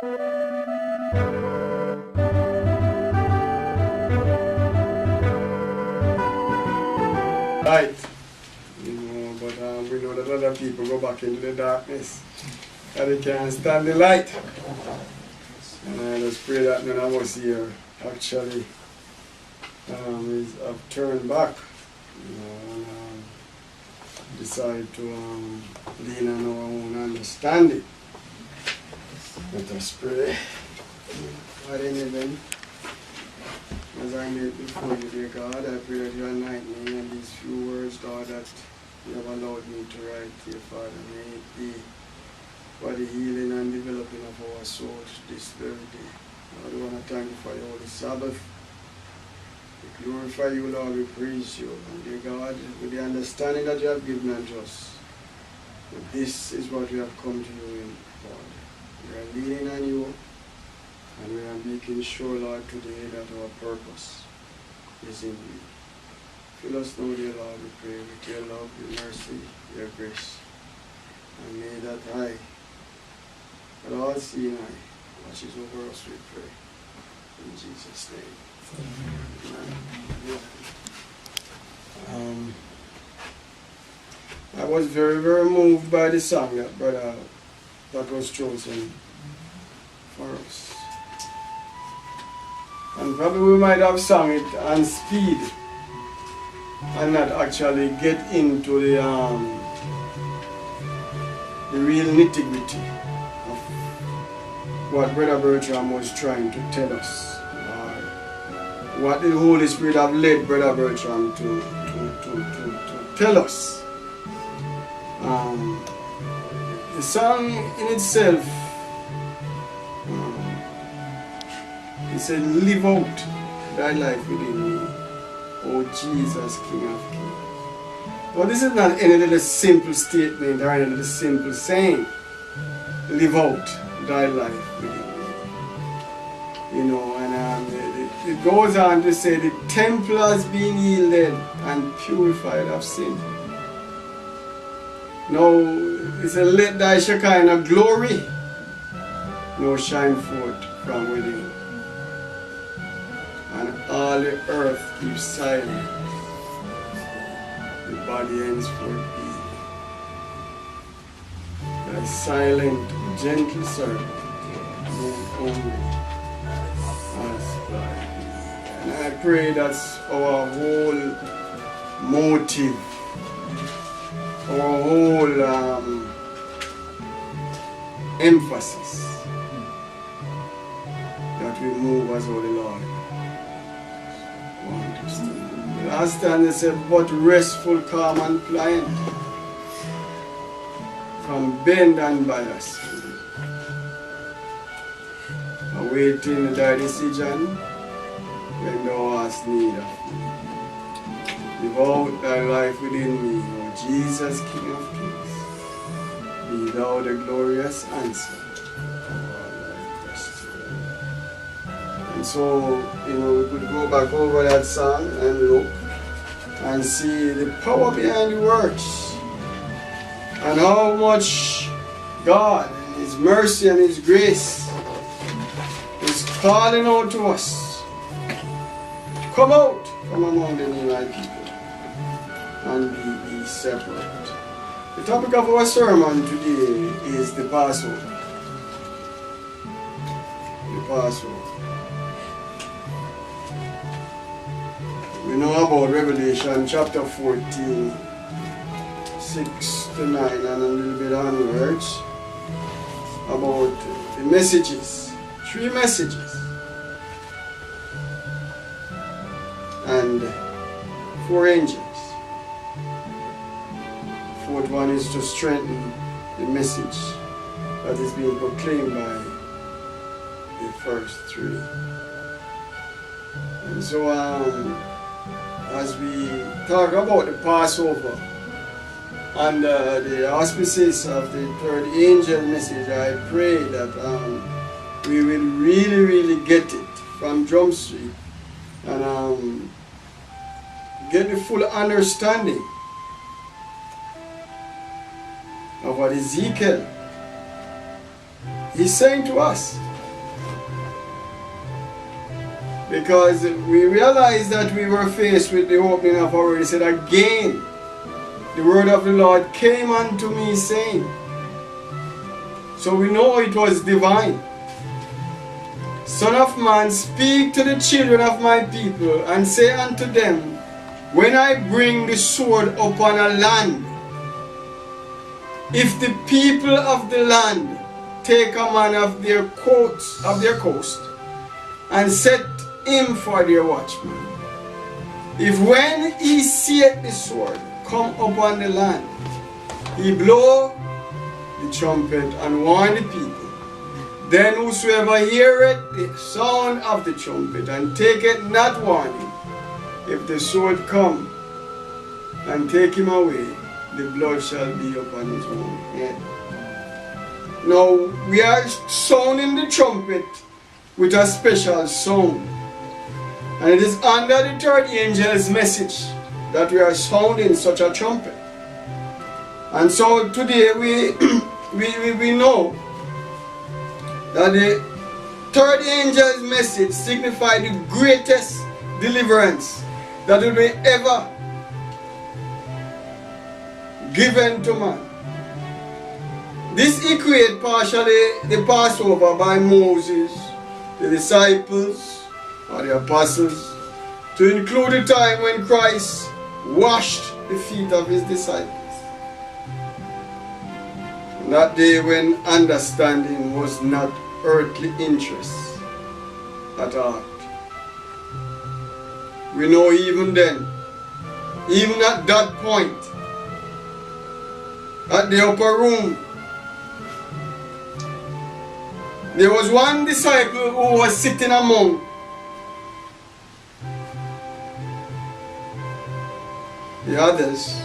Light, but we know that other people go back into the darkness and they can't stand the light. And I just pray that none of us here actually have turned back, and decide to lean on our own understanding. Let us pray. God in heaven, as I kneel before you, dear God, I pray that you anoint me in these few words, Lord, that you have allowed me to write, dear Father. May it be for the healing and developing of our souls this very day. Lord, we want to thank you for your holy Sabbath. We glorify you, Lord, we praise you. And dear God, with the understanding that you have given unto us, that this is what we have come to you in, Lord. We are leaning on you, and we are making sure, Lord, today that our purpose is in you. Fill us now, dear Lord, we pray, with your love, your mercy, your grace. And may that eye, that all seeing eye, watches over us, we pray. In Jesus' name. Amen. I was very, very moved by the song that was chosen for us. And probably we might have sung it on speed and not actually get into the real nitty-gritty of what Brother Bertram was trying to tell us, or what the Holy Spirit have led Brother Bertram to tell us. The song in itself, he said, live out thy life within me, O Jesus, King of Kings. Well, this is not any little simple statement or any little simple saying. Live out thy life within me. You know, and it goes on to say, the temple has been yielded and purified of sin. Now, it said, let thy Shekinah glory now shine forth from within, and all the earth keep silent, the body henceforth be thy silent, gentle servant, known only as thy. And I pray that's our whole motive, our whole emphasis, that we move as Holy Lord want us to. Last time they said, but restful, calm and pliant, from bend and bias, awaiting thy decision when thou hast need of me. Live out thy life within me, O Jesus, King of Kings. Be thou the glorious answer of all thy questions. And so, we could go back over that song and look and see the power behind the words and how much God and His mercy and His grace is calling out to us. Come out from among the Nephi people and be separate. The topic of our sermon today is the Passover. The Passover. We know about Revelation chapter 14, 6 to 9 and a little bit onwards, about the messages, 3 messages, and 4 angels. The 4th one is to strengthen the message that is being proclaimed by the first 3. And so as we talk about the Passover and the auspices of the 3rd angel message, I pray that we will really get it from Drum Street and get the full understanding of what Ezekiel is saying to us. Because we realized that we were faced with the opening of our word. He said, again, the word of the Lord came unto me saying. So we know it was divine. Son of man, speak to the children of my people, and say unto them, when I bring the sword upon a land, if the people of the land take a man of their coast, and set him for their watchman, if when he seeth the sword come upon the land, he blow the trumpet and warn the people, then whosoever heareth the sound of the trumpet and taketh not warning, if the sword come and take him away, the blood shall be upon his own head. Now we are sounding the trumpet with a special sound, and it is under the third angel's message that we are sounding such a trumpet. And so today we know that the third angel's message signifies the greatest deliverance that will be ever given to man. This equates partially the Passover by Moses, the disciples or the apostles, to include the time when Christ washed the feet of his disciples. That day when understanding was not earthly interest at heart. We know even then, even at that point, at the upper room, there was one disciple who was sitting among the others,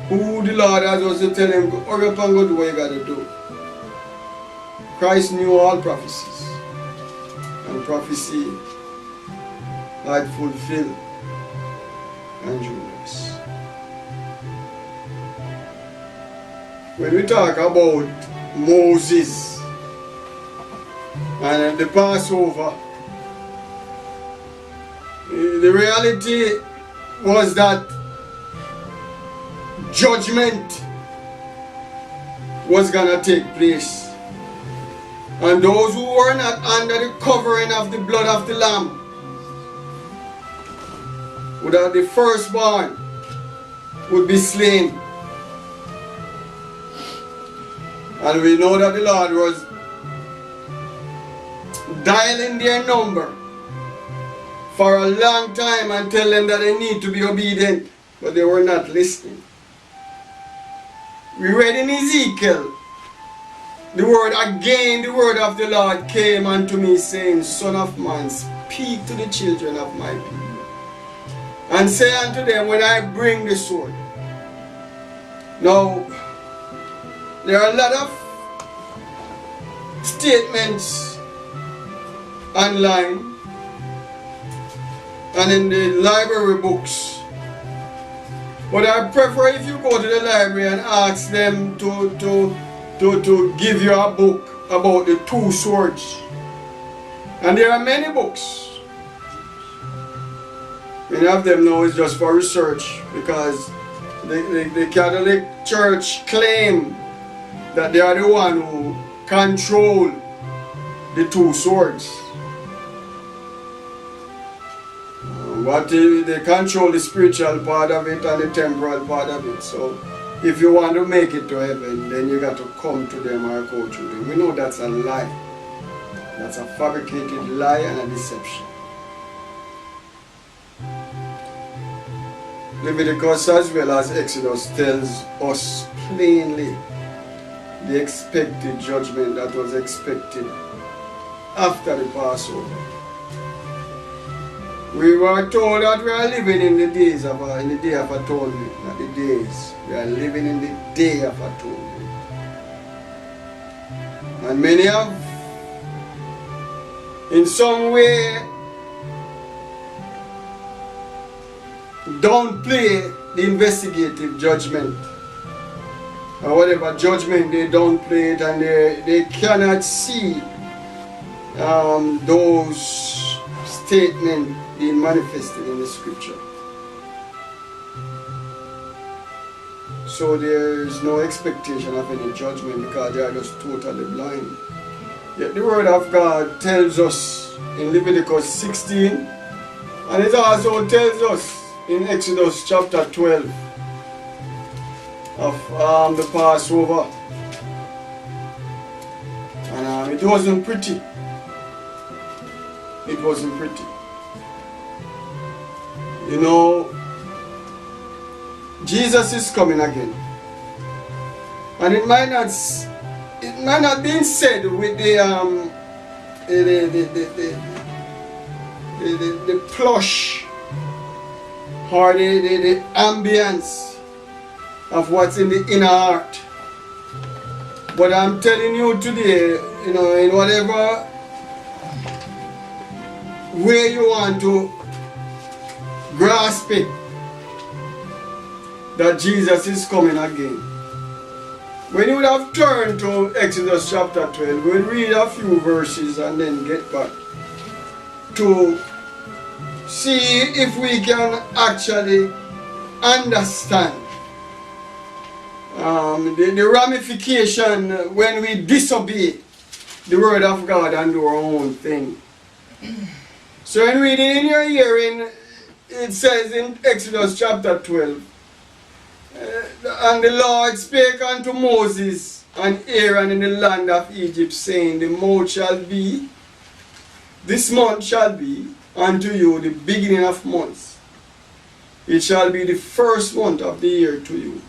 who the Lord had was to tell him, hurry up and go do what you got to do. Christ knew all prophecies, and prophecy had fulfilled and Judas. When we talk about Moses and the Passover, the reality was that judgment was gonna take place, and those who were not under the covering of the blood of the Lamb, without the firstborn, would be slain. And we know that the Lord was dialing their number for a long time and telling them that they need to be obedient, but they were not listening. We read in Ezekiel, the word again, the word of the Lord came unto me saying, Son of man, speak to the children of my people, and say unto them, when I bring the sword. Now, there are a lot of statements online and in the library books, but I prefer if you go to the library and ask them to give you a book about the two swords. And there are many books. Many of them now is just for research, because the Catholic Church claim that they are the one who control the two swords. But they control the spiritual part of it and the temporal part of it. So if you want to make it to heaven, then you got to come to them or go through them. We know that's a lie. That's a fabricated lie and a deception. Leviticus as well as Exodus tells us plainly the expected judgment that was expected after the Passover. We were told that we are living in the days of in the day of atonement, not the days. We are living in the day of atonement. And many have, in some way, downplay the investigative judgment. Or whatever judgment, they downplay it, and they cannot see those statements being manifested in the scripture. So there is no expectation of any judgment because they are just totally blind. Yet the word of God tells us in Leviticus 16, and it also tells us in Exodus chapter 12 of the Passover. And it wasn't pretty. It wasn't pretty. You know, Jesus is coming again. And it might not be said with the plush or the ambience of what's in the inner heart. But I'm telling you today, you know, in whatever way you want to grasp it, that Jesus is coming again. When you would have turned to Exodus chapter 12, we'll read a few verses and then get back to see if we can actually understand the ramification when we disobey the word of God and do our own thing. So in reading in your hearing, it says in Exodus chapter 12, and the Lord spake unto Moses and Aaron in the land of Egypt, saying, this month shall be unto you the beginning of months. It shall be the first month of the year to you.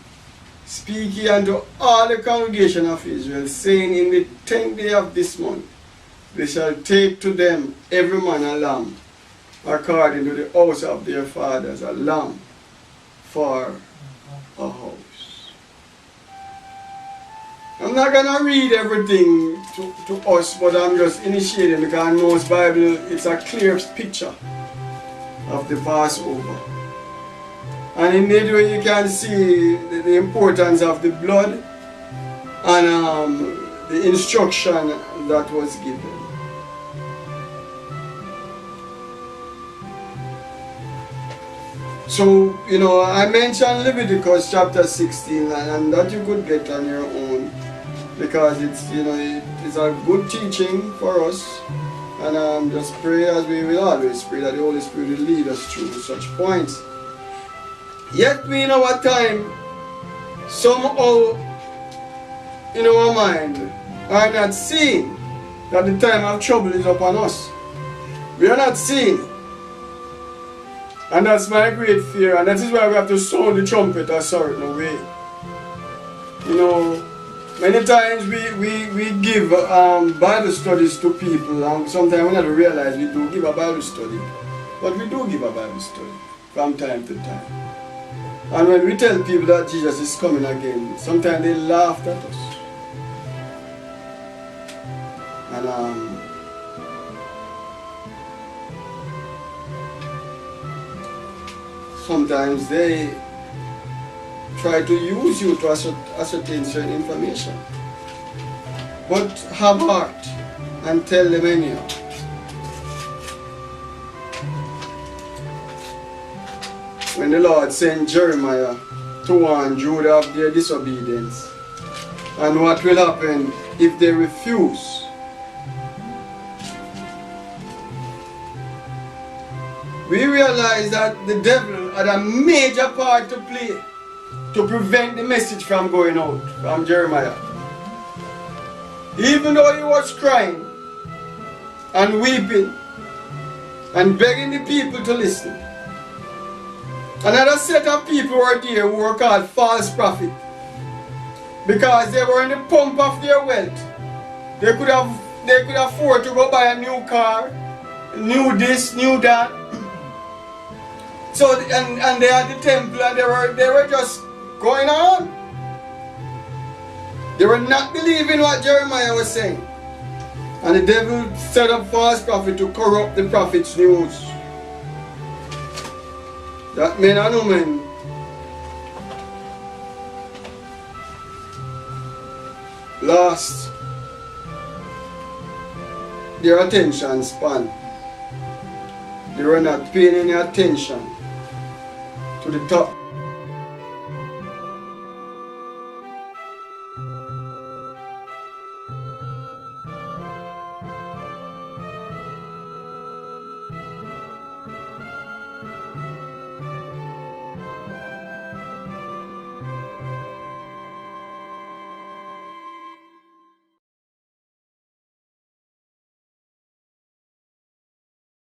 Speak ye unto all the congregation of Israel, saying, in the 10th day of this month they shall take to them every man a lamb, according to the house of their fathers, a lamb for a house. I'm not going to read everything to us, but I'm just initiating because most Bible, it's a clear picture of the Passover. And in that way you can see the importance of the blood and the instruction that was given. So, you know, I mentioned Leviticus chapter 16, and that you could get on your own because it's, you know, it's a good teaching for us. And just pray, as we will always pray, that the Holy Spirit will lead us through such points. Yet we in our time, somehow in our mind, are not seeing that the time of trouble is upon us. We are not seeing it. And that's my great fear, and that is why we have to sound the trumpet a certain way. You know, many times we give Bible studies to people, and sometimes we don't realize we do give a Bible study. But we do give a Bible study from time to time. And when we tell people that Jesus is coming again, sometimes they laugh at us. And sometimes they try to use you to ascertain certain information. But have heart and tell them anyhow. When the Lord sent Jeremiah to warn Judah of their disobedience and what will happen if they refuse, we realize that the devil had a major part to play to prevent the message from going out from Jeremiah. Even though he was crying and weeping and begging the people to listen, another set of people were there who were called false prophets because they were in the pump of their wealth. They could afford to go buy a new car, new this, new that. So and they had the temple and they were just going on. They were not believing what Jeremiah was saying. And the devil set up false prophet to corrupt the prophet's news. That men and women lost their attention span. They were not paying any attention to the top